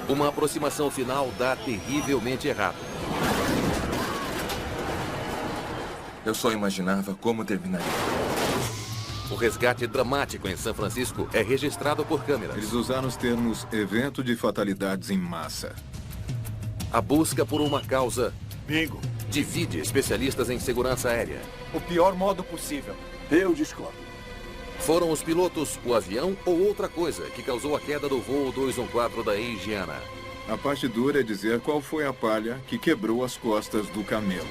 Uma aproximação final dá terrivelmente errado. Eu só imaginava como terminaria. O resgate dramático em São Francisco é registrado por câmeras. Eles usaram os termos evento de fatalidades em massa. A busca por uma causa Bingo. divide especialistas em segurança aérea. O pior modo possível. Eu discordo. Foram os pilotos, o avião ou outra coisa que causou a queda do voo 214 da Asiana? A parte dura é dizer qual foi a palha que quebrou as costas do camelo.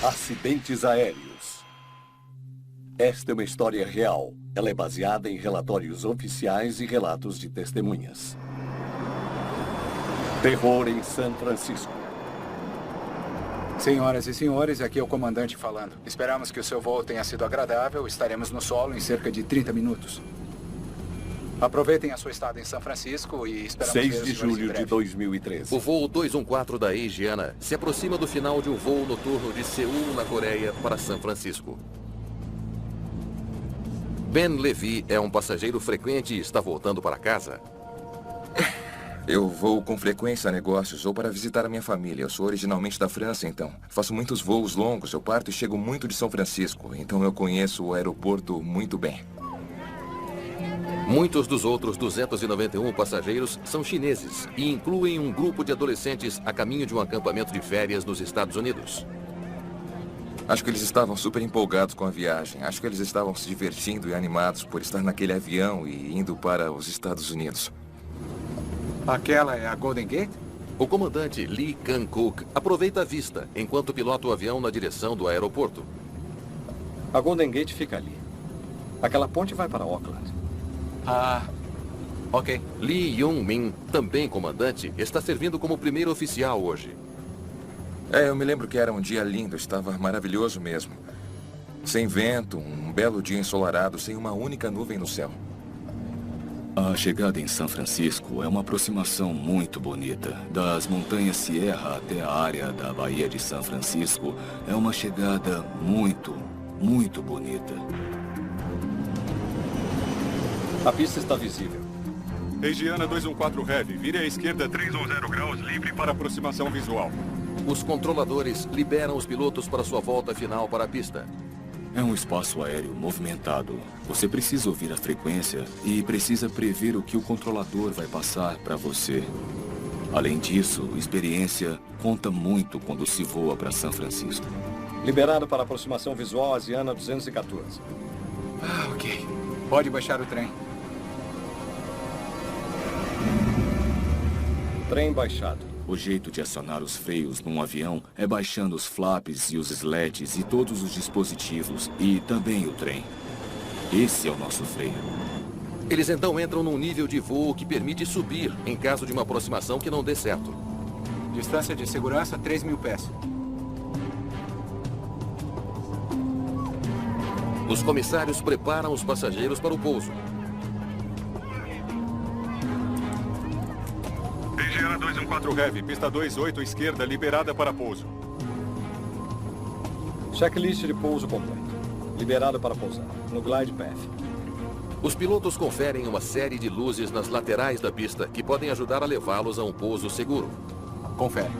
Acidentes aéreos. Esta é uma história real. Ela é baseada em relatórios oficiais e relatos de testemunhas. Terror em São Francisco. Senhoras e senhores, aqui é o comandante falando. Esperamos que o seu voo tenha sido agradável. Estaremos no solo em cerca de 30 minutos. Aproveitem a sua estada em São Francisco e esperamos ver 6 os de senhores em julho de breve. 2013. O voo 214 da Asiana se aproxima do final de um voo noturno de Seul, na Coreia, para São Francisco. Ben Levy é um passageiro frequente e está voltando para casa. Eu vou com frequência a negócios ou para visitar a minha família. Eu sou originalmente da França, então. Faço muitos voos longos, eu parto e chego muito de São Francisco. Então eu conheço o aeroporto muito bem. Muitos dos outros 291 passageiros são chineses e incluem um grupo de adolescentes a caminho de um acampamento de férias nos Estados Unidos. Acho que eles estavam super empolgados com a viagem. Acho que eles estavam se divertindo e animados por estar naquele avião e indo para os Estados Unidos. Aquela é a Golden Gate? O comandante Lee Kang-kook aproveita a vista enquanto pilota o avião na direção do aeroporto. A Golden Gate fica ali. Aquela ponte vai para Auckland. Ah, ok. Lee Young-min, também comandante, está servindo como primeiro oficial hoje. Eu me lembro que era um dia lindo, estava maravilhoso mesmo. Sem vento, um belo dia ensolarado, sem uma única nuvem no céu. A chegada em São Francisco é uma aproximação muito bonita. Das montanhas Sierra até a área da Baía de São Francisco, é uma chegada muito, muito bonita. A pista está visível. Asiana 214 Heavy, vire à esquerda 310 graus, livre para aproximação visual. Os controladores liberam os pilotos para sua volta final para a pista. É um espaço aéreo movimentado. Você precisa ouvir a frequência e precisa prever o que o controlador vai passar para você. Além disso, experiência conta muito quando se voa para São Francisco. Liberado para aproximação visual Asiana 214. Ok. Pode baixar o trem. Trem baixado. O jeito de acionar os freios num avião é baixando os flaps e os sleds e todos os dispositivos, e também o trem. Esse é o nosso freio. Eles então entram num nível de voo que permite subir em caso de uma aproximação que não dê certo. Distância de segurança, 3.000 pés. Os comissários preparam os passageiros para o pouso. Asiana 214 Heavy, pista 28 esquerda, liberada para pouso. Checklist de pouso completo. Liberado para pousar. No glide path. Os pilotos conferem uma série de luzes nas laterais da pista que podem ajudar a levá-los a um pouso seguro. Confere.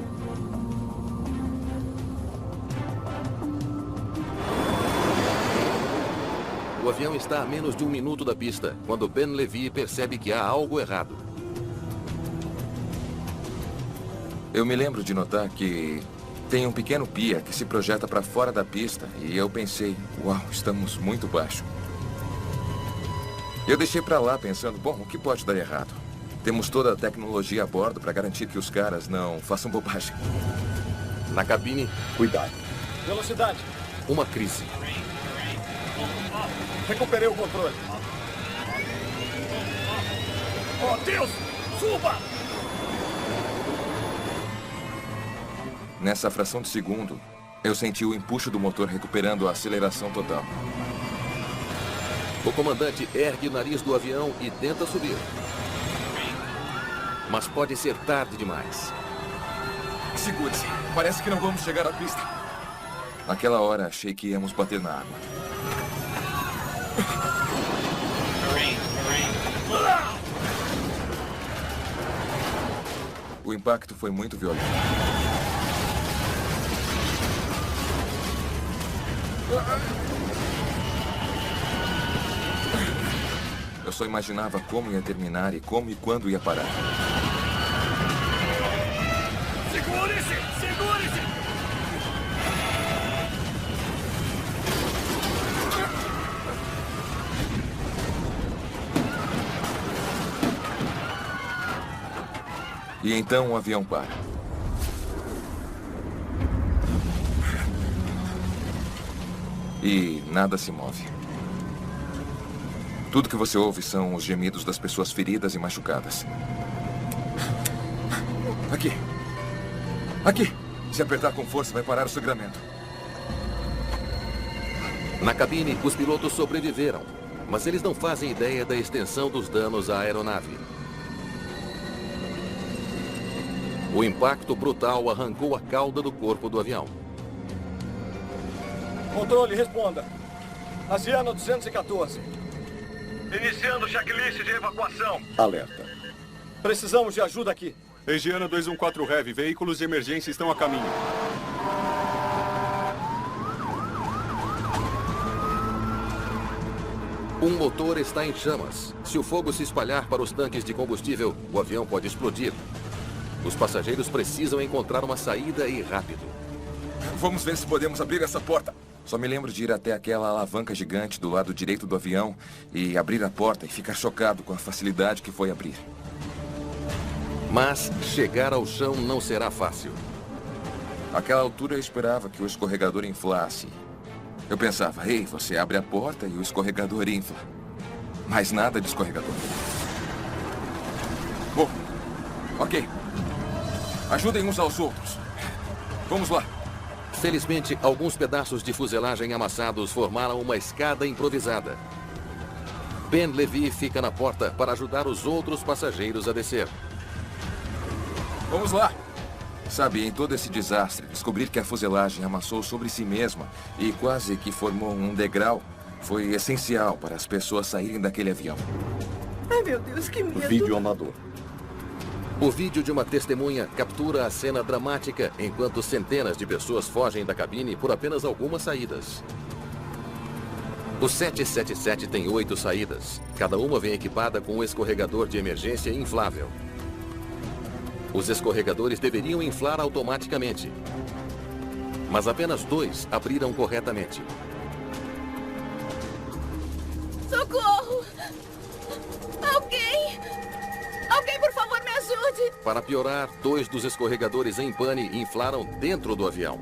O avião está a menos de 1 minuto da pista, quando Ben Levy percebe que há algo errado. Eu me lembro de notar que tem um pequeno pia que se projeta para fora da pista e eu pensei, uau, estamos muito baixo. Eu deixei para lá pensando, bom, o que pode dar errado? Temos toda a tecnologia a bordo para garantir que os caras não façam bobagem. Na cabine, Cuidado. Velocidade. uma crise. Recuperei o controle. Oh, Deus! Suba! Nessa fração de segundo, eu senti o empuxo do motor recuperando a aceleração total. O comandante ergue o nariz do avião e tenta subir. Mas pode ser tarde demais. Segure-se. Parece que não vamos chegar à pista. Naquela hora, achei que íamos bater na água. O impacto foi muito violento. Eu só imaginava como ia terminar e como e quando ia parar. Segure-se! Segure-se! E então o avião para. E nada se move. Tudo que você ouve são os gemidos das pessoas feridas e machucadas. Aqui. Aqui. Se apertar com força, vai parar o sangramento. Na cabine, os pilotos sobreviveram, mas eles não fazem ideia da extensão dos danos à aeronave. O impacto brutal arrancou a cauda do corpo do avião. Controle, responda. Asiana 214. Iniciando checklist de evacuação. Alerta. Precisamos de ajuda aqui. Regiana 214 Heavy, veículos de emergência estão a caminho. Um motor está em chamas. Se o fogo se espalhar para os tanques de combustível, o avião pode explodir. Os passageiros precisam encontrar uma saída e rápido. Vamos ver se podemos abrir essa porta. Só me lembro de ir até aquela alavanca gigante do lado direito do avião e abrir a porta e ficar chocado com a facilidade que foi abrir. Mas chegar ao chão não será fácil. Àquela altura eu esperava que o escorregador inflasse. Eu pensava, ei, você abre a porta e o escorregador infla. Mas nada de escorregador. Bom, ok. Ajudem uns aos outros. Vamos lá. Felizmente, alguns pedaços de fuselagem amassados formaram uma escada improvisada. Ben Levy fica na porta para ajudar os outros passageiros a descer. Vamos lá. Sabe, em todo esse desastre, descobrir que a fuselagem amassou sobre si mesma e quase que formou um degrau foi essencial para as pessoas saírem daquele avião. Ai, meu Deus, que medo. Vídeo amador. O vídeo de uma testemunha captura a cena dramática enquanto centenas de pessoas fogem da cabine por apenas algumas saídas. O 777 tem 8 saídas. Cada uma vem equipada com um escorregador de emergência inflável. Os escorregadores deveriam inflar automaticamente. Mas apenas 2 abriram corretamente. Socorro! Alguém! Alguém, por favor, me ajude! Para piorar, 2 dos escorregadores em pane inflaram dentro do avião.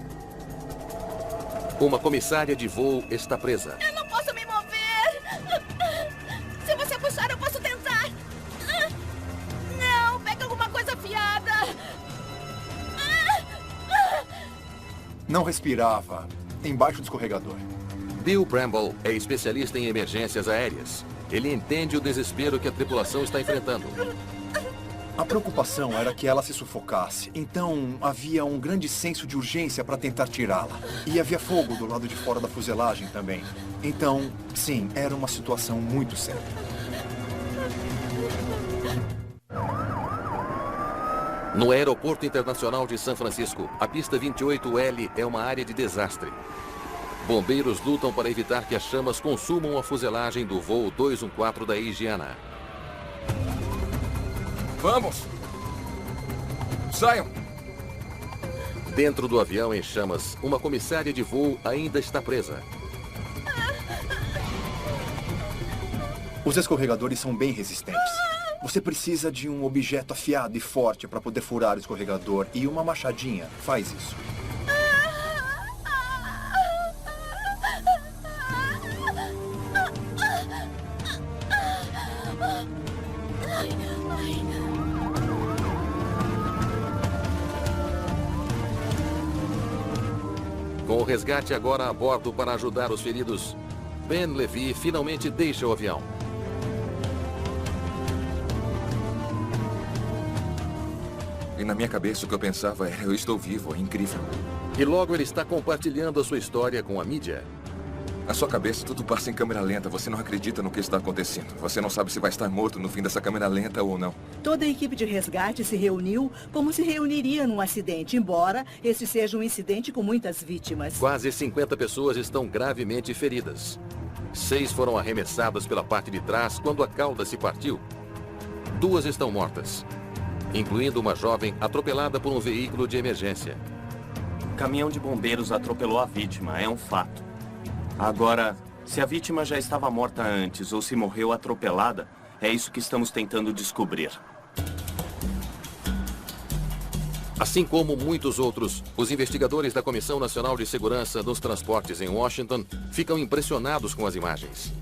Uma comissária de voo está presa. Eu não posso me mover! Se você puxar, eu posso tentar! Não, pega alguma coisa afiada! Não respirava embaixo do escorregador. Bill Bramble é especialista em emergências aéreas. Ele entende o desespero que a tripulação está enfrentando. A preocupação era que ela se sufocasse. Então, havia um grande senso de urgência para tentar tirá-la. E havia fogo do lado de fora da fuselagem também. Então, sim, era uma situação muito séria. No Aeroporto Internacional de São Francisco, a pista 28L é uma área de desastre. Bombeiros lutam para evitar que as chamas consumam a fuselagem do voo 214 da Asiana. Vamos! Saiam! Dentro do avião em chamas, uma comissária de voo ainda está presa. Os escorregadores são bem resistentes. Você precisa de um objeto afiado e forte para poder furar o escorregador. E uma machadinha faz isso. Com o resgate agora a bordo para ajudar os feridos, Ben Levy finalmente deixa o avião. na minha cabeça o que eu pensava era: eu estou vivo, é incrível. E logo ele está compartilhando a sua história com a mídia. Na sua cabeça tudo passa em câmera lenta, você não acredita no que está acontecendo. Você não sabe se vai estar morto no fim dessa câmera lenta ou não. Toda a equipe de resgate se reuniu como se reuniria num acidente, embora esse seja um incidente com muitas vítimas. Quase 50 pessoas estão gravemente feridas. 6 foram arremessadas pela parte de trás quando a cauda se partiu. 2 estão mortas, incluindo uma jovem atropelada por um veículo de emergência. O caminhão de bombeiros atropelou a vítima, é um fato. Agora, se a vítima já estava morta antes ou se morreu atropelada, é isso que estamos tentando descobrir. Assim como muitos outros, os investigadores da Comissão Nacional de Segurança dos Transportes em Washington ficam impressionados com as imagens.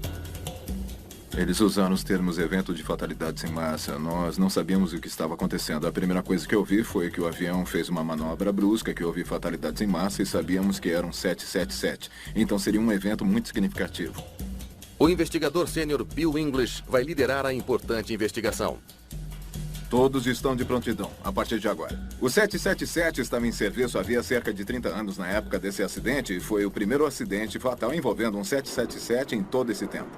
Eles usaram os termos evento de fatalidades em massa. Nós não sabíamos o que estava acontecendo. A primeira coisa que eu vi foi que o avião fez uma manobra brusca, que houve fatalidades em massa e sabíamos que era um 777. Então seria um evento muito significativo. O investigador sênior Bill English vai liderar a importante investigação. Todos estão de prontidão, a partir de agora. O 777 estava em serviço havia cerca de 30 anos na época desse acidente e foi o primeiro acidente fatal envolvendo um 777 em todo esse tempo.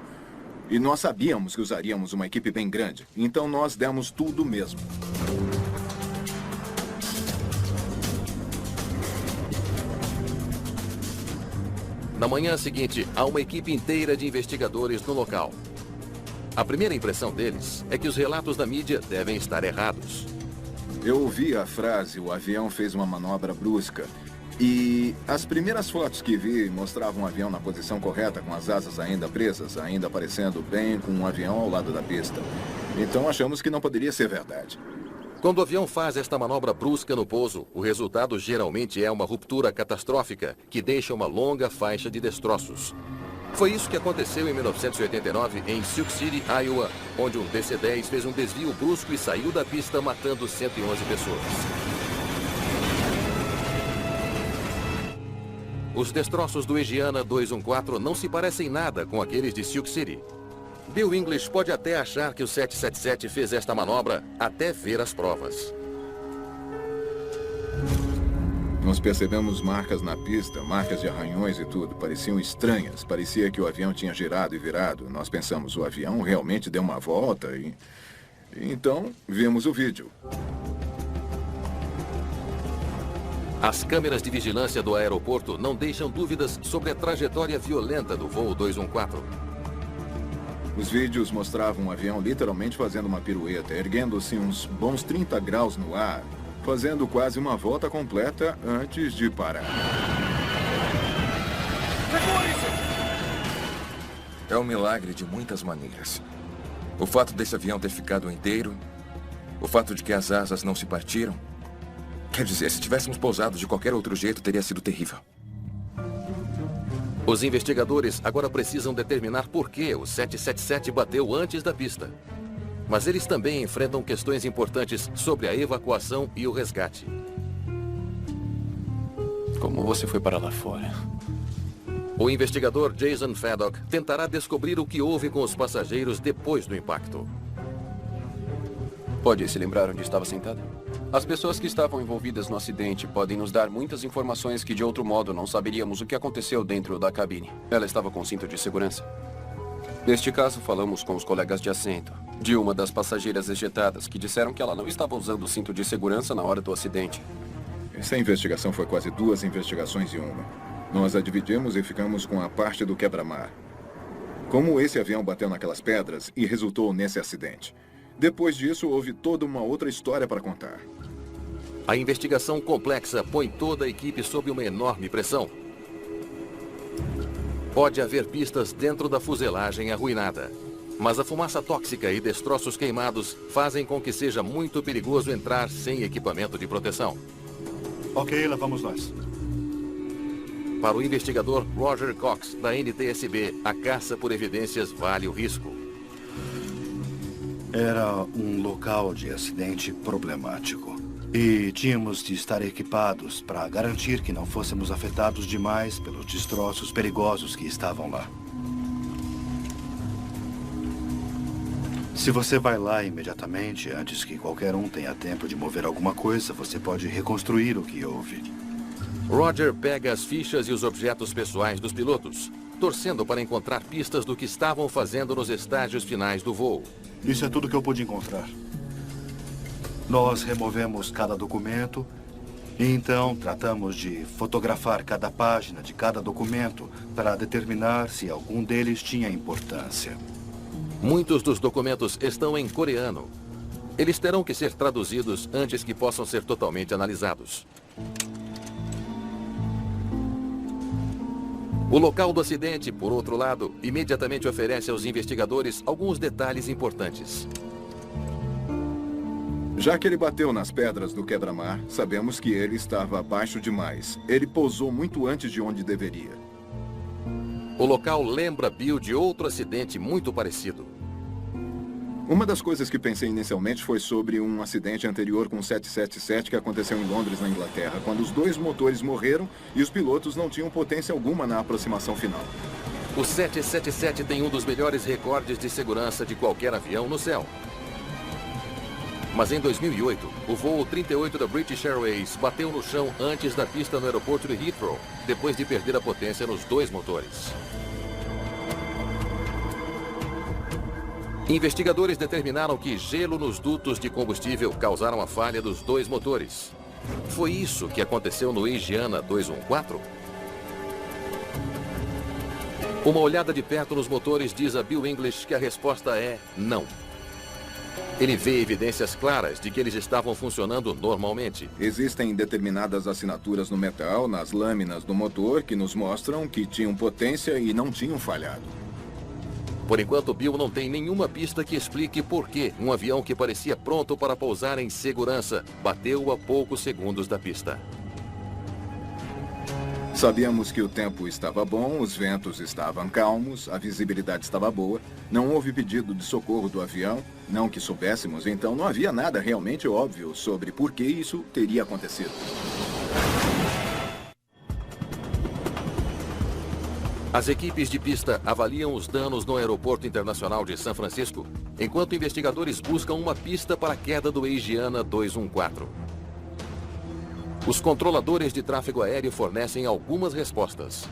E nós sabíamos que usaríamos uma equipe bem grande, então nós demos tudo mesmo. Na manhã seguinte, há uma equipe inteira de investigadores no local. A primeira impressão deles é que os relatos da mídia devem estar errados. Eu ouvi a frase, o avião fez uma manobra brusca. E as primeiras fotos que vi mostravam o avião na posição correta, com as asas ainda presas, ainda aparecendo bem com um avião ao lado da pista. Então achamos que não poderia ser verdade. Quando o avião faz esta manobra brusca no pouso, o resultado geralmente é uma ruptura catastrófica que deixa uma longa faixa de destroços. Foi isso que aconteceu em 1989 em Sioux City, Iowa, onde um DC-10 fez um desvio brusco e saiu da pista matando 111 pessoas. Os destroços do Egiana 214 não se parecem nada com aqueles de Sioux City. Bill English pode até achar que o 777 fez esta manobra até ver as provas. Nós percebemos marcas na pista, marcas de arranhões e tudo. Pareciam estranhas. Parecia que o avião tinha girado e virado. Nós pensamos, o avião realmente deu uma volta e... Então, vimos o vídeo. As câmeras de vigilância do aeroporto não deixam dúvidas sobre a trajetória violenta do voo 214. Os vídeos mostravam um avião literalmente fazendo uma pirueta, erguendo-se uns bons 30 graus no ar, fazendo quase uma volta completa antes de parar. É um milagre de muitas maneiras. O fato desse avião ter ficado inteiro, o fato de que as asas não se partiram. Quer dizer, se tivéssemos pousado de qualquer outro jeito, teria sido terrível. Os investigadores agora precisam determinar por que o 777 bateu antes da pista. Mas eles também enfrentam questões importantes sobre a evacuação e o resgate. Como você foi para lá fora? O investigador Jason Fedok tentará descobrir o que houve com os passageiros depois do impacto. Pode se lembrar onde estava sentada? As pessoas que estavam envolvidas no acidente podem nos dar muitas informações que de outro modo não saberíamos o que aconteceu dentro da cabine. Ela estava com cinto de segurança? Neste caso, falamos com os colegas de assento de uma das passageiras ejetadas que disseram que ela não estava usando o cinto de segurança na hora do acidente. Essa investigação foi quase 2 investigações em uma. Nós a dividimos e ficamos com a parte do quebra-mar. Como esse avião bateu naquelas pedras e resultou nesse acidente. Depois disso, houve toda uma outra história para contar. A investigação complexa põe toda a equipe sob uma enorme pressão. Pode haver pistas dentro da fuselagem arruinada. Mas a fumaça tóxica e destroços queimados fazem com que seja muito perigoso entrar sem equipamento de proteção. Ok, lá vamos nós. Para o investigador Roger Cox, da NTSB, a caça por evidências vale o risco. Era um local de acidente problemático. E tínhamos de estar equipados para garantir que não fôssemos afetados demais pelos destroços perigosos que estavam lá. Se você vai lá imediatamente, antes que qualquer um tenha tempo de mover alguma coisa, você pode reconstruir o que houve. Roger pega as fichas e os objetos pessoais dos pilotos, torcendo para encontrar pistas do que estavam fazendo nos estágios finais do voo. Isso é tudo que eu pude encontrar. Nós removemos cada documento e então tratamos de fotografar cada página de cada documento para determinar se algum deles tinha importância. Muitos dos documentos estão em coreano. Eles terão que ser traduzidos antes que possam ser totalmente analisados. O local do acidente, por outro lado, imediatamente oferece aos investigadores alguns detalhes importantes. Já que ele bateu nas pedras do quebra-mar, sabemos que ele estava abaixo demais. Ele pousou muito antes de onde deveria. O local lembra Bill de outro acidente muito parecido. Uma das coisas que pensei inicialmente foi sobre um acidente anterior com o 777 que aconteceu em Londres, na Inglaterra, quando os 2 motores morreram e os pilotos não tinham potência alguma na aproximação final. O 777 tem um dos melhores recordes de segurança de qualquer avião no céu. Mas em 2008, o voo 38 da British Airways bateu no chão antes da pista no aeroporto de Heathrow, depois de perder a potência nos 2 motores. Investigadores determinaram que gelo nos dutos de combustível causaram a falha dos 2 motores. Foi isso que aconteceu no Asiana 214? Uma olhada de perto nos motores diz a Bill English que a resposta é não. Ele vê evidências claras de que eles estavam funcionando normalmente. Existem determinadas assinaturas no metal, nas lâminas do motor, que nos mostram que tinham potência e não tinham falhado. Por enquanto, Bill não tem nenhuma pista que explique por que um avião que parecia pronto para pousar em segurança bateu a poucos segundos da pista. Sabíamos que o tempo estava bom, os ventos estavam calmos, a visibilidade estava boa, não houve pedido de socorro do avião, não que soubéssemos, então não havia nada realmente óbvio sobre por que isso teria acontecido. As equipes de pista avaliam os danos no Aeroporto Internacional de São Francisco, enquanto investigadores buscam uma pista para a queda do Asiana 214. Os controladores de tráfego aéreo fornecem algumas respostas.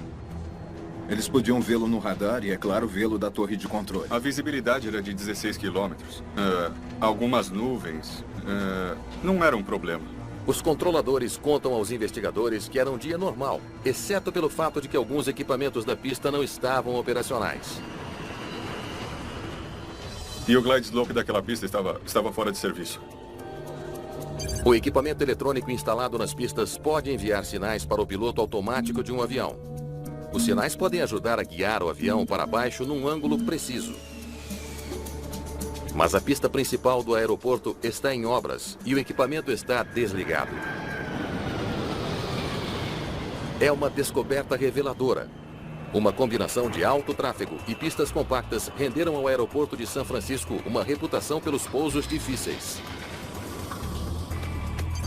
Eles podiam vê-lo no radar e, é claro, vê-lo da torre de controle. A visibilidade era de 16 quilômetros. Algumas nuvens. Não era um problema. Os controladores contam aos investigadores que era um dia normal, exceto pelo fato de que alguns equipamentos da pista não estavam operacionais. E o glide slope daquela pista estava fora de serviço. O equipamento eletrônico instalado nas pistas pode enviar sinais para o piloto automático de um avião. Os sinais podem ajudar a guiar o avião para baixo num ângulo preciso. Mas a pista principal do aeroporto está em obras e o equipamento está desligado. É uma descoberta reveladora. Uma combinação de alto tráfego e pistas compactas renderam ao aeroporto de São Francisco uma reputação pelos pousos difíceis.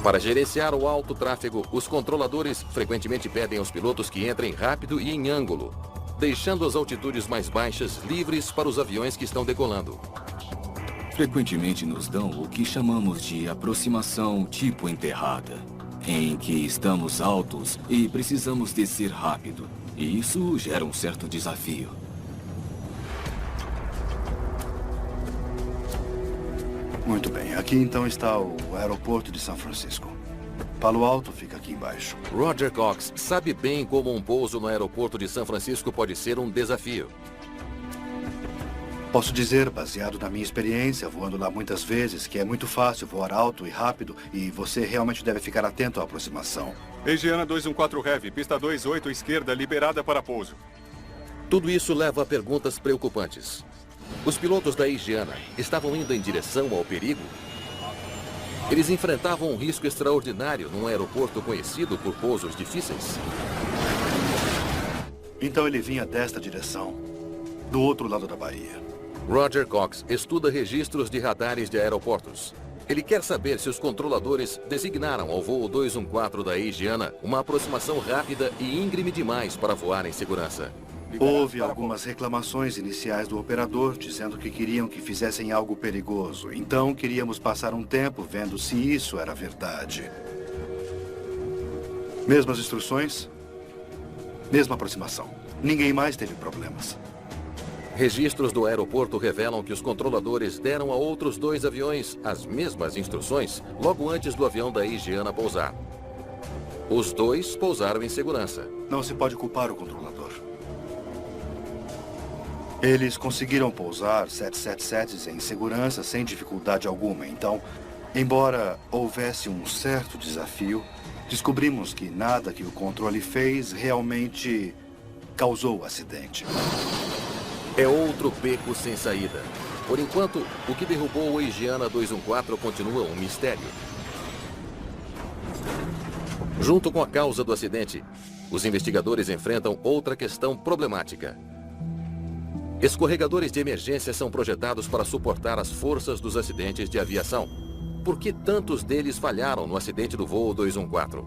Para gerenciar o alto tráfego, os controladores frequentemente pedem aos pilotos que entrem rápido e em ângulo, deixando as altitudes mais baixas livres para os aviões que estão decolando. Frequentemente nos dão o que chamamos de aproximação tipo enterrada, em que estamos altos e precisamos descer rápido. E isso gera um certo desafio. Muito bem, aqui então está o aeroporto de São Francisco. Palo Alto fica aqui embaixo. Roger Cox sabe bem como um pouso no aeroporto de São Francisco pode ser um desafio. Posso dizer, baseado na minha experiência, voando lá muitas vezes, que é muito fácil voar alto e rápido e você realmente deve ficar atento à aproximação. Asiana 214 Heavy, pista 28 esquerda, liberada para pouso. Tudo isso leva a perguntas preocupantes. Os pilotos da Asiana estavam indo em direção ao perigo? Eles enfrentavam um risco extraordinário num aeroporto conhecido por pousos difíceis? Então ele vinha desta direção, do outro lado da baía. Roger Cox estuda registros de radares de aeroportos. Ele quer saber se os controladores designaram ao voo 214 da Asiana uma aproximação rápida e íngreme demais para voar em segurança. Houve algumas reclamações iniciais do operador, dizendo que queriam que fizessem algo perigoso. Então, queríamos passar um tempo vendo se isso era verdade. Mesmas instruções, mesma aproximação. Ninguém mais teve problemas. Registros do aeroporto revelam que os controladores deram a outros 2 aviões as mesmas instruções logo antes do avião da Higiana pousar. Os 2 pousaram em segurança. Não se pode culpar o controlador. Eles conseguiram pousar 777s em segurança sem dificuldade alguma. Então, embora houvesse um certo desafio, descobrimos que nada que o controle fez realmente causou o acidente. É outro beco sem saída. Por enquanto, o que derrubou o Higiana 214 continua um mistério. Junto com a causa do acidente, os investigadores enfrentam outra questão problemática. Escorregadores de emergência são projetados para suportar as forças dos acidentes de aviação. Por que tantos deles falharam no acidente do voo 214?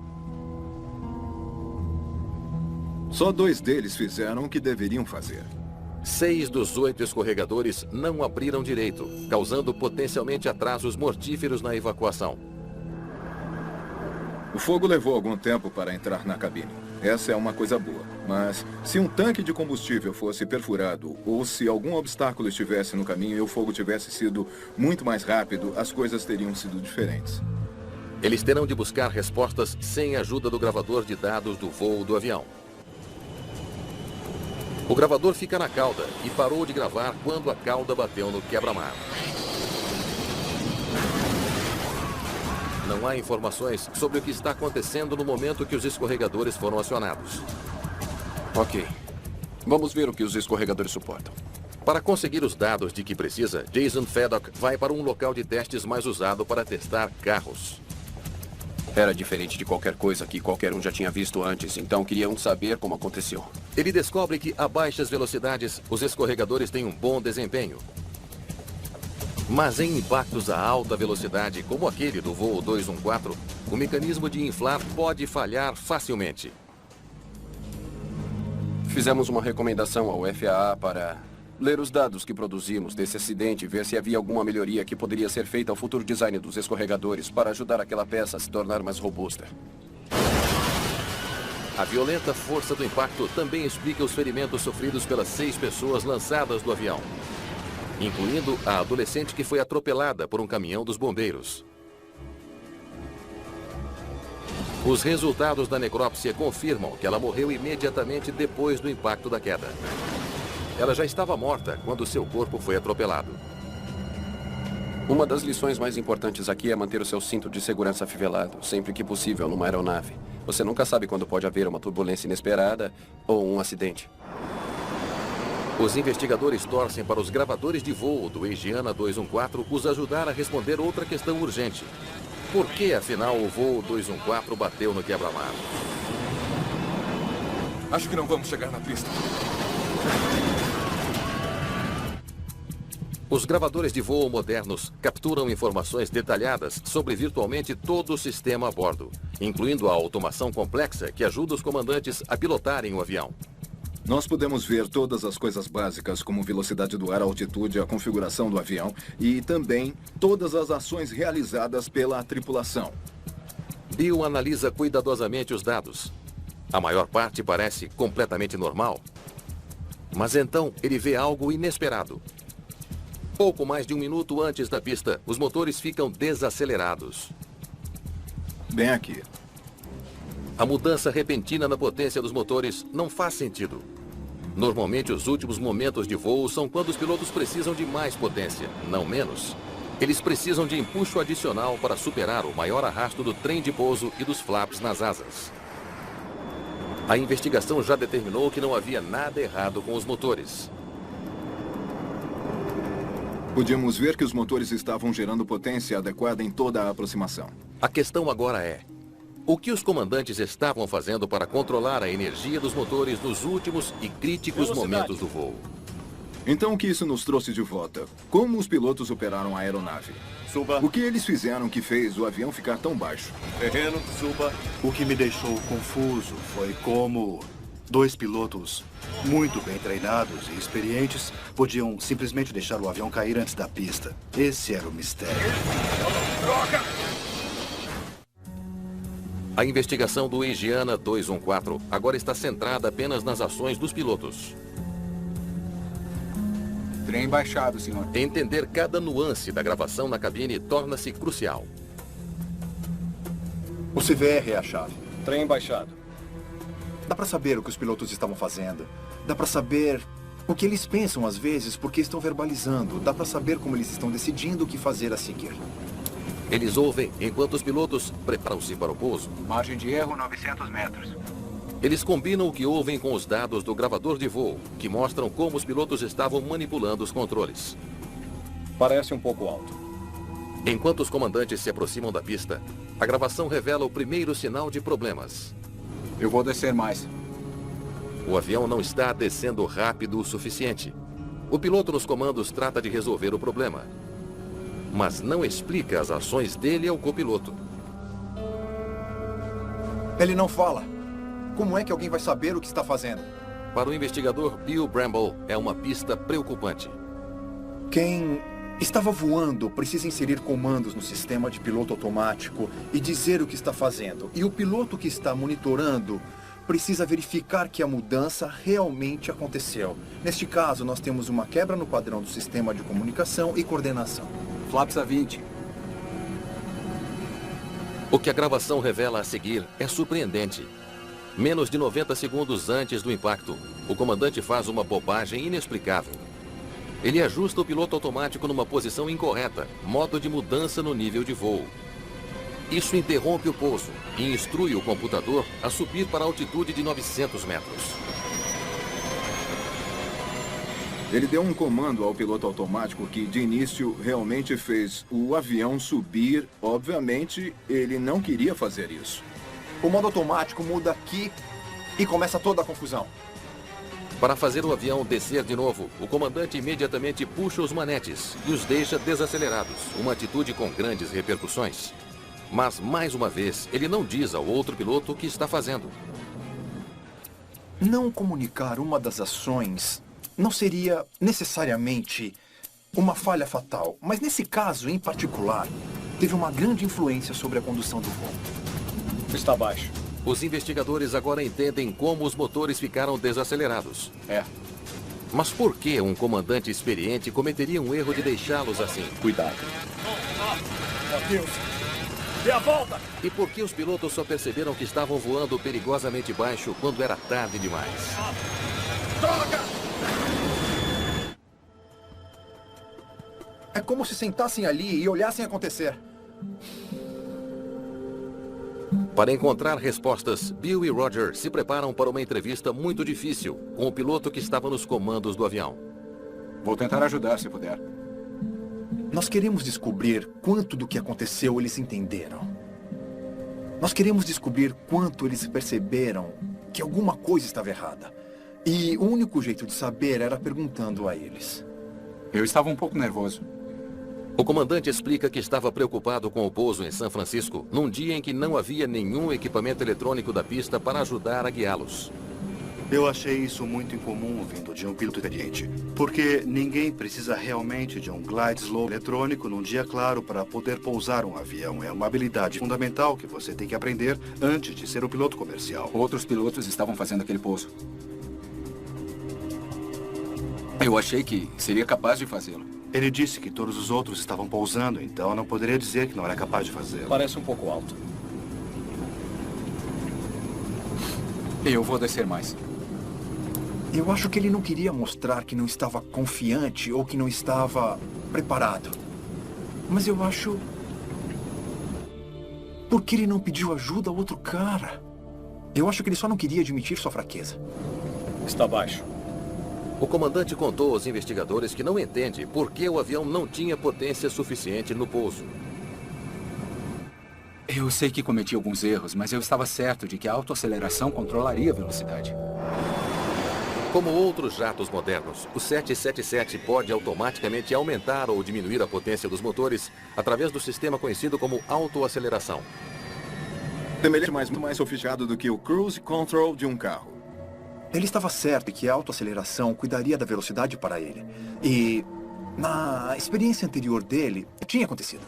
Só 2 deles fizeram o que deveriam fazer. 6 dos 8 escorregadores não abriram direito, causando potencialmente atrasos mortíferos na evacuação. O fogo levou algum tempo para entrar na cabine. Essa é uma coisa boa. Mas se um tanque de combustível fosse perfurado ou se algum obstáculo estivesse no caminho e o fogo tivesse sido muito mais rápido, as coisas teriam sido diferentes. Eles terão de buscar respostas sem a ajuda do gravador de dados do voo do avião. O gravador fica na cauda e parou de gravar quando a cauda bateu no quebra-mar. Não há informações sobre o que está acontecendo no momento que os escorregadores foram acionados. Ok. Vamos ver o que os escorregadores suportam. Para conseguir os dados de que precisa, Jason Fedok vai para um local de testes mais usado para testar carros. Era diferente de qualquer coisa que qualquer um já tinha visto antes, então queriam saber como aconteceu. Ele descobre que a baixas velocidades, os escorregadores têm um bom desempenho. Mas em impactos a alta velocidade, como aquele do voo 214, o mecanismo de inflar pode falhar facilmente. Fizemos uma recomendação ao FAA para ler os dados que produzimos desse acidente e ver se havia alguma melhoria que poderia ser feita ao futuro design dos escorregadores para ajudar aquela peça a se tornar mais robusta. A violenta força do impacto também explica os ferimentos sofridos pelas 6 pessoas lançadas do avião, incluindo a adolescente que foi atropelada por um caminhão dos bombeiros. Os resultados da necrópsia confirmam que ela morreu imediatamente depois do impacto da queda. Ela já estava morta quando seu corpo foi atropelado. Uma das lições mais importantes aqui é manter o seu cinto de segurança afivelado, sempre que possível, numa aeronave. Você nunca sabe quando pode haver uma turbulência inesperada ou um acidente. Os investigadores torcem para os gravadores de voo do Higiana 214 os ajudar a responder outra questão urgente. Por que, afinal, o voo 214 bateu no quebra-mar? Acho que não vamos chegar na pista. Os gravadores de voo modernos capturam informações detalhadas sobre virtualmente todo o sistema a bordo, incluindo a automação complexa que ajuda os comandantes a pilotarem o avião. Nós podemos ver todas as coisas básicas, como velocidade do ar, altitude, a configuração do avião e também todas as ações realizadas pela tripulação. Bill analisa cuidadosamente os dados. A maior parte parece completamente normal. Mas então ele vê algo inesperado. Pouco mais de 1 minuto antes da pista, os motores ficam desacelerados. Bem aqui. A mudança repentina na potência dos motores não faz sentido. Normalmente, os últimos momentos de voo são quando os pilotos precisam de mais potência, não menos. Eles precisam de empuxo adicional para superar o maior arrasto do trem de pouso e dos flaps nas asas. A investigação já determinou que não havia nada errado com os motores. Podíamos ver que os motores estavam gerando potência adequada em toda a aproximação. A questão agora é: o que os comandantes estavam fazendo para controlar a energia dos motores nos últimos e críticos momentos do voo? Então, o que isso nos trouxe de volta? Como os pilotos operaram a aeronave? Suba. O que eles fizeram que fez o avião ficar tão baixo? Terreno, suba. O que me deixou confuso foi como 2 pilotos muito bem treinados e experientes podiam simplesmente deixar o avião cair antes da pista. Esse era o mistério. Droga! A investigação do Indiana 214 agora está centrada apenas nas ações dos pilotos. Trem baixado, senhor. Entender cada nuance da gravação na cabine torna-se crucial. O CVR é a chave. Trem baixado. Dá pra saber o que os pilotos estavam fazendo. Dá pra saber o que eles pensam às vezes porque estão verbalizando. Dá pra saber como eles estão decidindo o que fazer a seguir. Eles ouvem enquanto os pilotos preparam-se para o pouso. Margem de erro 900 metros. Eles combinam o que ouvem com os dados do gravador de voo, que mostram como os pilotos estavam manipulando os controles. Parece um pouco alto. Enquanto os comandantes se aproximam da pista, a gravação revela o primeiro sinal de problemas. Eu vou descer mais. O avião não está descendo rápido o suficiente. O piloto nos comandos trata de resolver o problema, mas não explica as ações dele ao copiloto. Ele não fala. Como é que alguém vai saber o que está fazendo? Para o investigador Bill Bramble, é uma pista preocupante. Quem estava voando precisa inserir comandos no sistema de piloto automático e dizer o que está fazendo. E o piloto que está monitorando precisa verificar que a mudança realmente aconteceu. Neste caso, nós temos uma quebra no padrão do sistema de comunicação e coordenação. Flaps a 20. O que a gravação revela a seguir é surpreendente. Menos de 90 segundos antes do impacto, o comandante faz uma bobagem inexplicável. Ele ajusta o piloto automático numa posição incorreta, modo de mudança no nível de voo. Isso interrompe o pouso e instrui o computador a subir para a altitude de 900 metros. Ele deu um comando ao piloto automático que, de início, realmente fez o avião subir. Obviamente, ele não queria fazer isso. O modo automático muda aqui e começa toda a confusão. Para fazer o avião descer de novo, o comandante imediatamente puxa os manetes e os deixa desacelerados, uma atitude com grandes repercussões. Mas, mais uma vez, ele não diz ao outro piloto o que está fazendo. Não comunicar uma das ações não seria necessariamente uma falha fatal, mas nesse caso em particular, teve uma grande influência sobre a condução do voo. Está baixo. Os investigadores agora entendem como os motores ficaram desacelerados. Mas por que um comandante experiente cometeria um erro de deixá-los assim? Cuidado. Deus! Dê a volta! E por que os pilotos só perceberam que estavam voando perigosamente baixo quando era tarde demais? Droga! É como se sentassem ali e olhassem acontecer. Para encontrar respostas, Bill e Roger se preparam para uma entrevista muito difícil com o piloto que estava nos comandos do avião. Vou tentar ajudar, se puder. Nós queremos descobrir quanto do que aconteceu eles entenderam. Nós queremos descobrir quanto eles perceberam que alguma coisa estava errada. E o único jeito de saber era perguntando a eles. Eu estava um pouco nervoso. O comandante explica que estava preocupado com o pouso em São Francisco, num dia em que não havia nenhum equipamento eletrônico da pista para ajudar a guiá-los. Eu achei isso muito incomum vindo de um piloto experiente, porque ninguém precisa realmente de um glide slow eletrônico num dia claro para poder pousar um avião. É uma habilidade fundamental que você tem que aprender antes de ser um piloto comercial. Outros pilotos estavam fazendo aquele pouso. Eu achei que seria capaz de fazê-lo. Ele disse que todos os outros estavam pousando, então não poderia dizer que não era capaz de fazê-lo. Parece um pouco alto. Eu vou descer mais. Eu acho que ele não queria mostrar que não estava confiante ou que não estava preparado. Mas eu acho... Por que ele não pediu ajuda ao outro cara? Eu acho que ele só não queria admitir sua fraqueza. Está baixo. O comandante contou aos investigadores que não entende por que o avião não tinha potência suficiente no pouso. Eu sei que cometi alguns erros, mas eu estava certo de que a autoaceleração controlaria a velocidade. Como outros jatos modernos, o 777 pode automaticamente aumentar ou diminuir a potência dos motores através do sistema conhecido como autoaceleração. Semelhante, mas muito mais sofisticado do que o cruise control de um carro. Ele estava certo que a autoaceleração cuidaria da velocidade para ele. E na experiência anterior dele, tinha acontecido.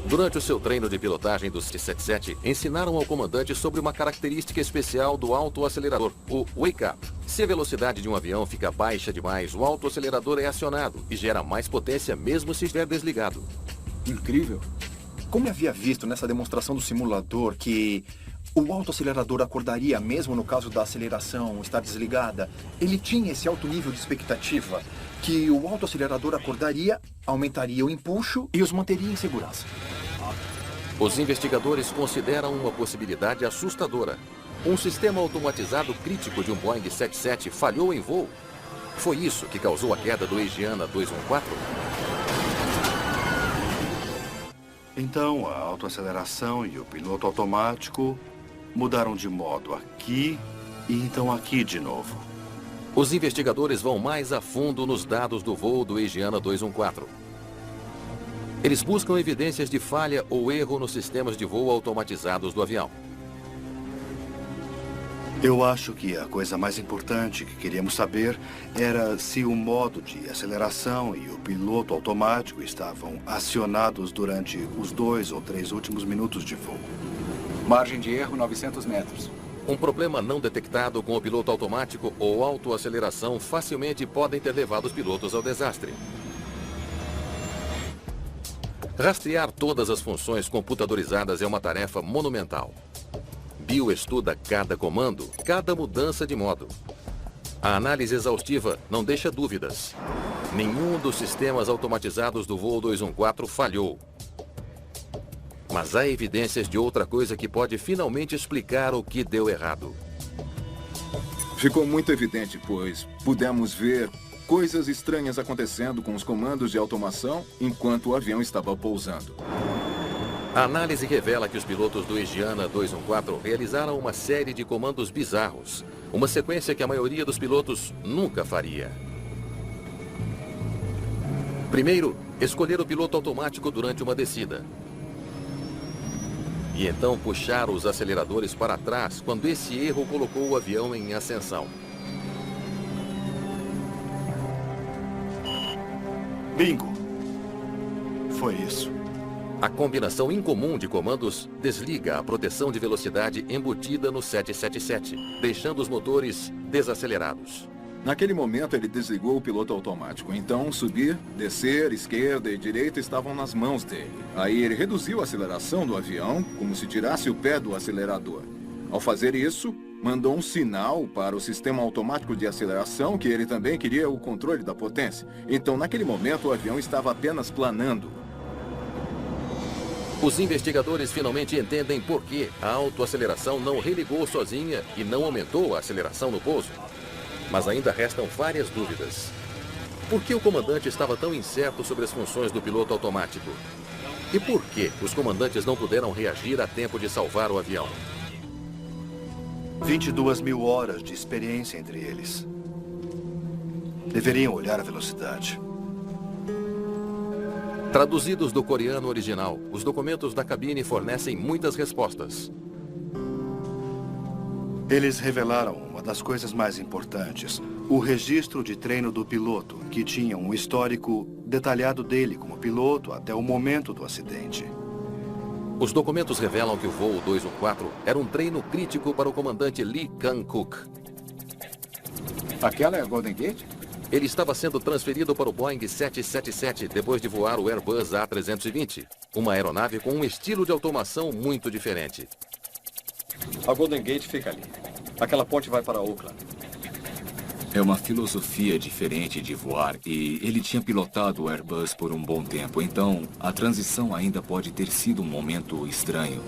Durante o seu treino de pilotagem do 777, ensinaram ao comandante sobre uma característica especial do autoacelerador, o wake up. Se a velocidade de um avião fica baixa demais, o autoacelerador é acionado e gera mais potência mesmo se estiver desligado. Incrível. Como eu havia visto nessa demonstração do simulador que o autoacelerador acordaria mesmo no caso da aceleração estar desligada, ele tinha esse alto nível de expectativa que o autoacelerador acordaria, aumentaria o empuxo e os manteria em segurança. Os investigadores consideram uma possibilidade assustadora. Um sistema automatizado crítico de um Boeing 77 falhou em voo. Foi isso que causou a queda do Asiana 214? Então, a autoaceleração e o piloto automático mudaram de modo aqui e então aqui de novo. Os investigadores vão mais a fundo nos dados do voo do Asiana 214. Eles buscam evidências de falha ou erro nos sistemas de voo automatizados do avião. Eu acho que a coisa mais importante que queríamos saber era se o modo de aceleração e o piloto automático estavam acionados durante os 2 ou 3 últimos minutos de voo. Margem de erro 900 metros. Um problema não detectado com o piloto automático ou autoaceleração facilmente podem ter levado os pilotos ao desastre. Rastrear todas as funções computadorizadas é uma tarefa monumental. Bill estuda cada comando, cada mudança de modo. A análise exaustiva não deixa dúvidas. Nenhum dos sistemas automatizados do voo 214 falhou. Mas há evidências de outra coisa que pode finalmente explicar o que deu errado. Ficou muito evidente, pois pudemos ver coisas estranhas acontecendo com os comandos de automação enquanto o avião estava pousando. A análise revela que os pilotos do Asiana 214 realizaram uma série de comandos bizarros. Uma sequência que a maioria dos pilotos nunca faria. Primeiro, escolher o piloto automático durante uma descida. E então puxar os aceleradores para trás quando esse erro colocou o avião em ascensão. Bingo! Foi isso. A combinação incomum de comandos desliga a proteção de velocidade embutida no 777, deixando os motores desacelerados. Naquele momento, ele desligou o piloto automático. Então, subir, descer, esquerda e direita estavam nas mãos dele. Aí ele reduziu a aceleração do avião, como se tirasse o pé do acelerador. Ao fazer isso, mandou um sinal para o sistema automático de aceleração que ele também queria o controle da potência. Então, naquele momento, o avião estava apenas planando. Os investigadores finalmente entendem por que a autoaceleração não religou sozinha e não aumentou a aceleração no pouso. Mas ainda restam várias dúvidas. Por que o comandante estava tão incerto sobre as funções do piloto automático? E por que os comandantes não puderam reagir a tempo de salvar o avião? 22 mil horas de experiência entre eles. Deveriam olhar a velocidade. Traduzidos do coreano original, os documentos da cabine fornecem muitas respostas. Eles revelaram uma das coisas mais importantes, o registro de treino do piloto, que tinha um histórico detalhado dele como piloto até o momento do acidente. Os documentos revelam que o voo 214 era um treino crítico para o comandante Lee Kang-kook. Aquela é a Golden Gate? Ele estava sendo transferido para o Boeing 777 depois de voar o Airbus A320, uma aeronave com um estilo de automação muito diferente. A Golden Gate fica ali. Aquela ponte vai para Oakland. É uma filosofia diferente de voar e ele tinha pilotado o Airbus por um bom tempo, então a transição ainda pode ter sido um momento estranho.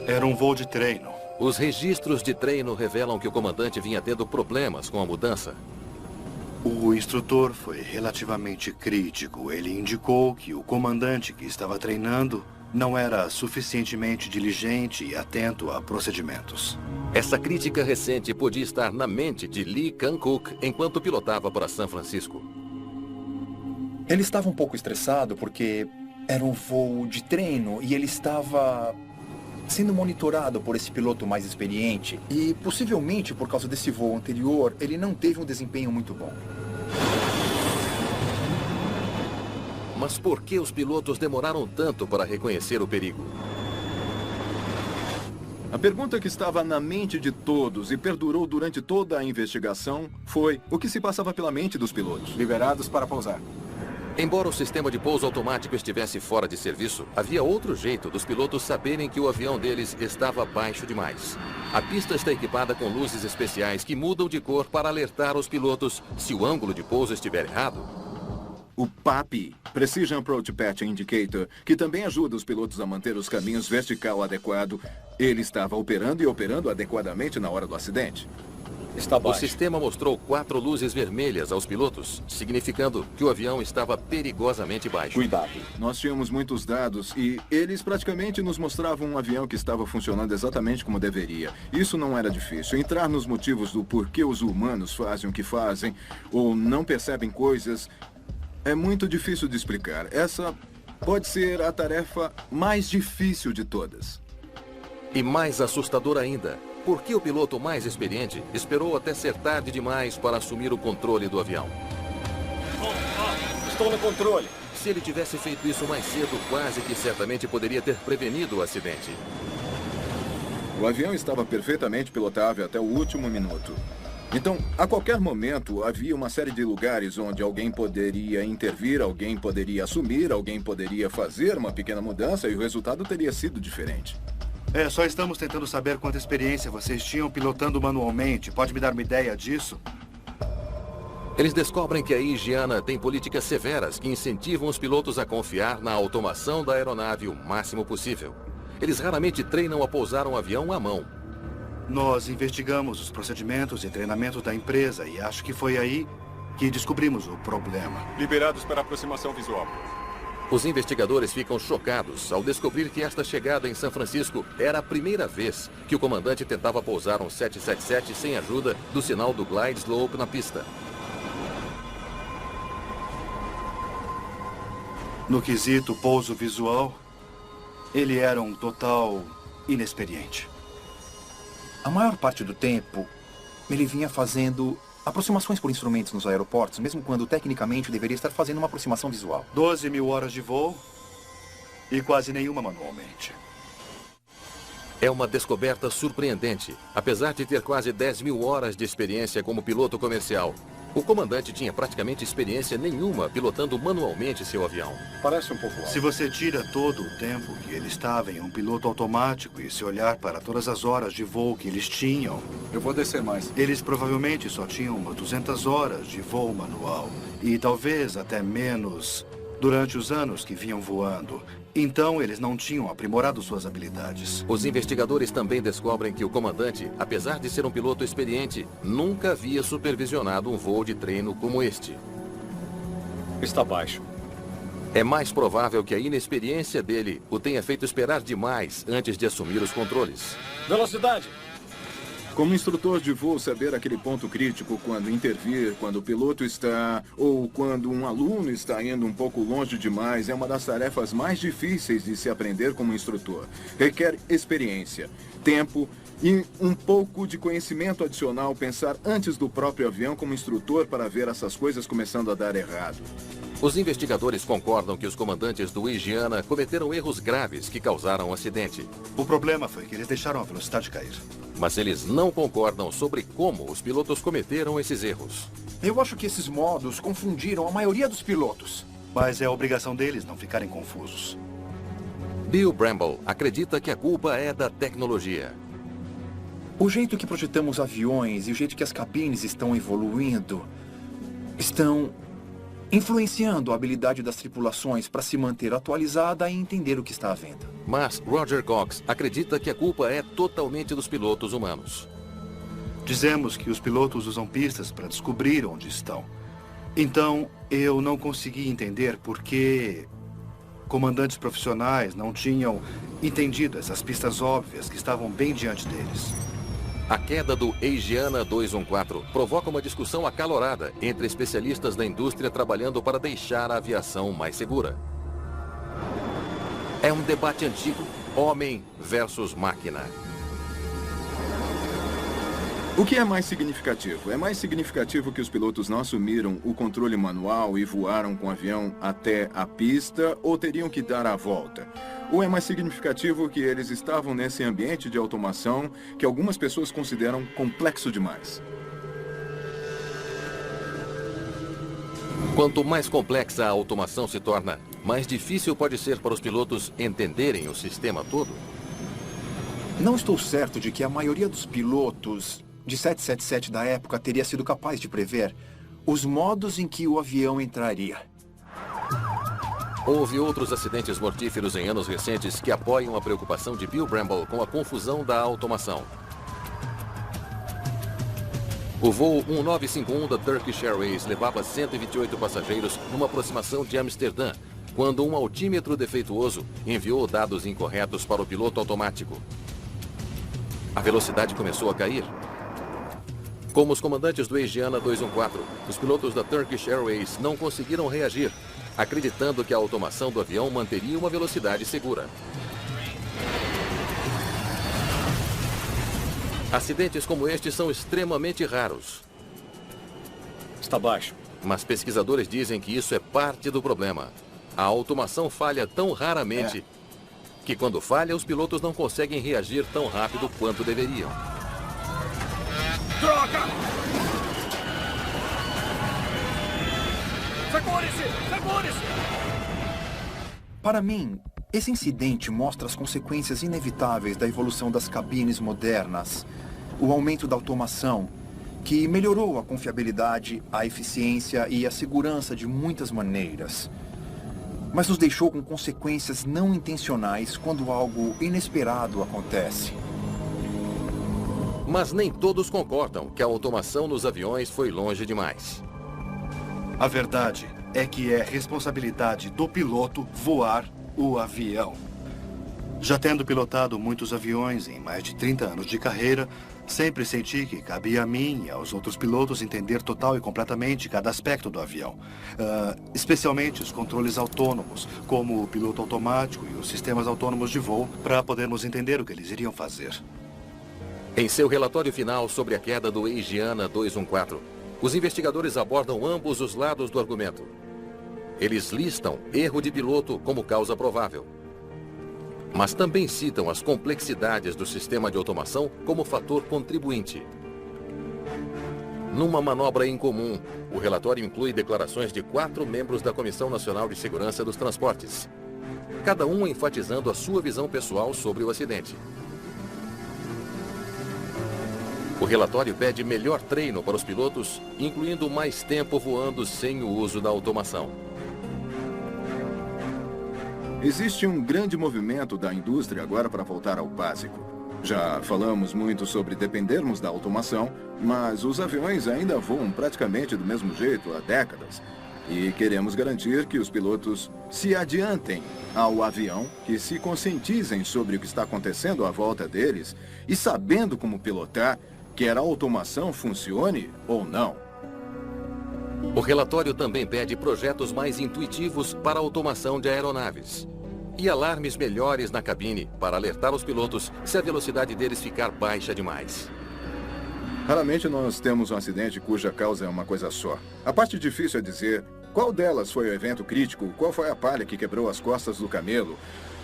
Era um voo de treino. Os registros de treino revelam que o comandante vinha tendo problemas com a mudança. O instrutor foi relativamente crítico. Ele indicou que o comandante que estava treinando não era suficientemente diligente e atento a procedimentos. Essa crítica recente podia estar na mente de Lee Kang-kook enquanto pilotava para São Francisco. Ele estava um pouco estressado porque era um voo de treino e ele estava sendo monitorado por esse piloto mais experiente e, possivelmente, por causa desse voo anterior, ele não teve um desempenho muito bom. Mas por que os pilotos demoraram tanto para reconhecer o perigo? A pergunta que estava na mente de todos e perdurou durante toda a investigação foi o que se passava pela mente dos pilotos. Liberados para pousar. Embora o sistema de pouso automático estivesse fora de serviço, havia outro jeito dos pilotos saberem que o avião deles estava baixo demais. A pista está equipada com luzes especiais que mudam de cor para alertar os pilotos se o ângulo de pouso estiver errado. O PAPI, Precision Approach Path Indicator, que também ajuda os pilotos a manter os caminhos vertical adequado, ele estava operando e operando adequadamente na hora do acidente. O sistema mostrou 4 luzes vermelhas aos pilotos, significando que o avião estava perigosamente baixo. Cuidado. Nós tínhamos muitos dados e eles praticamente nos mostravam um avião que estava funcionando exatamente como deveria. Isso não era difícil. Entrar nos motivos do porquê os humanos fazem o que fazem ou não percebem coisas é muito difícil de explicar. Essa pode ser a tarefa mais difícil de todas. E mais assustador ainda, por que o piloto mais experiente esperou até ser tarde demais para assumir o controle do avião? Estou no controle. Se ele tivesse feito isso mais cedo, quase que certamente poderia ter prevenido o acidente. O avião estava perfeitamente pilotável até o último minuto. Então, a qualquer momento, havia uma série de lugares onde alguém poderia intervir, alguém poderia assumir, alguém poderia fazer uma pequena mudança e o resultado teria sido diferente. Só estamos tentando saber quanta experiência vocês tinham pilotando manualmente. Pode me dar uma ideia disso? Eles descobrem que a Higiana tem políticas severas que incentivam os pilotos a confiar na automação da aeronave o máximo possível. Eles raramente treinam a pousar um avião à mão. Nós investigamos os procedimentos e treinamento da empresa e acho que foi aí que descobrimos o problema. Liberados para aproximação visual. Os investigadores ficam chocados ao descobrir que esta chegada em São Francisco era a primeira vez que o comandante tentava pousar um 777 sem ajuda do sinal do glide slope na pista. No quesito pouso visual, ele era um total inexperiente. A maior parte do tempo, ele vinha fazendo aproximações por instrumentos nos aeroportos, mesmo quando tecnicamente deveria estar fazendo uma aproximação visual. 12.000 horas de voo e quase nenhuma manualmente. É uma descoberta surpreendente. Apesar de ter quase 10.000 horas de experiência como piloto comercial, o comandante tinha praticamente experiência nenhuma pilotando manualmente seu avião. Parece um pouco alto. Se você tira todo o tempo que ele estava em um piloto automático e se olhar para todas as horas de voo que eles tinham... Eu vou descer mais. Eles provavelmente só tinham umas 200 horas de voo manual. E talvez até menos durante os anos que vinham voando. Então, eles não tinham aprimorado suas habilidades. Os investigadores também descobrem que o comandante, apesar de ser um piloto experiente, nunca havia supervisionado um voo de treino como este. Está baixo. É mais provável que a inexperiência dele o tenha feito esperar demais antes de assumir os controles. Velocidade! Como instrutor de voo, saber aquele ponto crítico quando intervir, quando o piloto está, ou quando um aluno está indo um pouco longe demais, é uma das tarefas mais difíceis de se aprender como instrutor. Requer experiência, tempo e um pouco de conhecimento adicional, pensar antes do próprio avião como instrutor para ver essas coisas começando a dar errado. Os investigadores concordam que os comandantes do Higiana cometeram erros graves que causaram o acidente. O problema foi que eles deixaram a velocidade cair. Mas eles não concordam sobre como os pilotos cometeram esses erros. Eu acho que esses modos confundiram a maioria dos pilotos. Mas é a obrigação deles não ficarem confusos. Bill Bramble acredita que a culpa é da tecnologia. O jeito que projetamos aviões e o jeito que as cabines estão evoluindo estão influenciando a habilidade das tripulações para se manter atualizada e entender o que está havendo. Mas Roger Cox acredita que a culpa é totalmente dos pilotos humanos. Dizemos que os pilotos usam pistas para descobrir onde estão. Então, eu não consegui entender por que comandantes profissionais não tinham entendido essas pistas óbvias que estavam bem diante deles. A queda do Higiana 214 provoca uma discussão acalorada entre especialistas da indústria trabalhando para deixar a aviação mais segura. É um debate antigo, homem versus máquina. O que é mais significativo? É mais significativo que os pilotos não assumiram o controle manual e voaram com o avião até a pista ou teriam que dar a volta? Ou é mais significativo que eles estavam nesse ambiente de automação que algumas pessoas consideram complexo demais? Quanto mais complexa a automação se torna, mais difícil pode ser para os pilotos entenderem o sistema todo? Não estou certo de que a maioria dos pilotos de 777 da época teria sido capaz de prever os modos em que o avião entraria. Houve outros acidentes mortíferos em anos recentes que apoiam a preocupação de Bill Bramble com a confusão da automação. O voo 1951 da Turkish Airways levava 128 passageiros numa aproximação de Amsterdã, quando um altímetro defeituoso enviou dados incorretos para o piloto automático. A velocidade começou a cair. Como os comandantes do Asiana 214, os pilotos da Turkish Airways não conseguiram reagir, acreditando que a automação do avião manteria uma velocidade segura. Acidentes como este são extremamente raros. Está baixo. Mas pesquisadores dizem que isso é parte do problema. A automação falha tão raramente que quando falha, os pilotos não conseguem reagir tão rápido quanto deveriam. Droga! Segure-se! Segure-se! Para mim, esse incidente mostra as consequências inevitáveis da evolução das cabines modernas, o aumento da automação, que melhorou a confiabilidade, a eficiência e a segurança de muitas maneiras, mas nos deixou com consequências não intencionais quando algo inesperado acontece. Mas nem todos concordam que a automação nos aviões foi longe demais. A verdade é que é responsabilidade do piloto voar o avião. Já tendo pilotado muitos aviões em mais de 30 anos de carreira, sempre senti que cabia a mim e aos outros pilotos entender total e completamente cada aspecto do avião. Especialmente os controles autônomos, como o piloto automático e os sistemas autônomos de voo, para podermos entender o que eles iriam fazer. Em seu relatório final sobre a queda do Asiana 214, os investigadores abordam ambos os lados do argumento. Eles listam erro de piloto como causa provável, mas também citam as complexidades do sistema de automação como fator contribuinte. Numa manobra incomum, o relatório inclui declarações de 4 membros da Comissão Nacional de Segurança dos Transportes, cada um enfatizando a sua visão pessoal sobre o acidente. O relatório pede melhor treino para os pilotos, incluindo mais tempo voando sem o uso da automação. Existe um grande movimento da indústria agora para voltar ao básico. Já falamos muito sobre dependermos da automação, mas os aviões ainda voam praticamente do mesmo jeito há décadas. E queremos garantir que os pilotos se adiantem ao avião, que se conscientizem sobre o que está acontecendo à volta deles e sabendo como pilotar, quer a automação funcione ou não. O relatório também pede projetos mais intuitivos para a automação de aeronaves e alarmes melhores na cabine para alertar os pilotos se a velocidade deles ficar baixa demais. Raramente nós temos um acidente cuja causa é uma coisa só. A parte difícil é dizer qual delas foi o evento crítico, qual foi a palha que quebrou as costas do camelo.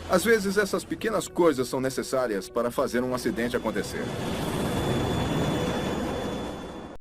Às vezes essas pequenas coisas são necessárias para fazer um acidente acontecer.